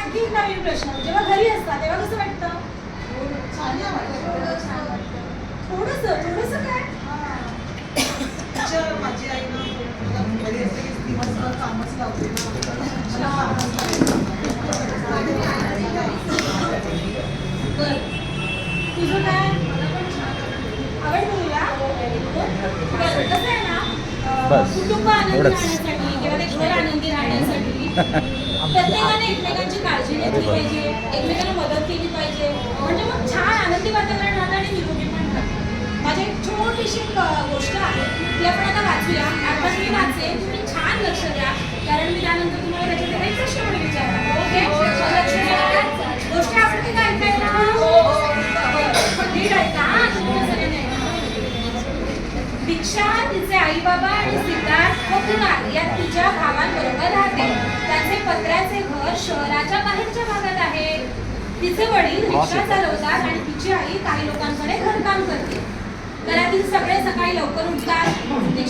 आणखी एक नवीन प्रश्न, जेव्हा घरी असता तेव्हा कसं वाटतं? छान नाही वाटत. छान वाटतं. थोडंसं काय? माझी आई ना घरी असते की दिवसभर कामच लावते ना. बरं, तुझं काय? आवडतं तुला? बरं, कसं आहे ना, कुटुंब आनंदी राहण्यासाठी किंवा ते घर आनंदी राहण्यासाठी प्रत्येकाने एकमेकांची काळजी घेतली पाहिजे, एकमेकांना मदत केली पाहिजे, म्हणजे मग छान आनंदी वातावरण राहतं आणि निरोगी पण राहतं. माझी एक छोटीशी गोष्ट आहे, ती आपण आता वाचूया. आता मी वाचते, तुम्ही छान लक्ष द्या, कारण मी त्यानंतर तुम्हाला त्याच्यात काही प्रश्न पण विचारणार. ओके? लक्ष द्या. गोष्ट आवडते का ऐकायला? नीट ऐका हा, तुम्हाला सगळ्यांना ऐका. दीक्षा तिचे आई बाबा आणि सिद्धार्थ व कुणाल या तिच्या भावांबरोबर राहते. त्याचे पत्र्याचे घर शहराच्या बाहेरच्या भागात आहे. तिचे वडील रिक्षा चालवतात आणि तिची आई काही लोकांकडे घरकाम करते. घरातील सगळे सकाळी लवकर उठतात.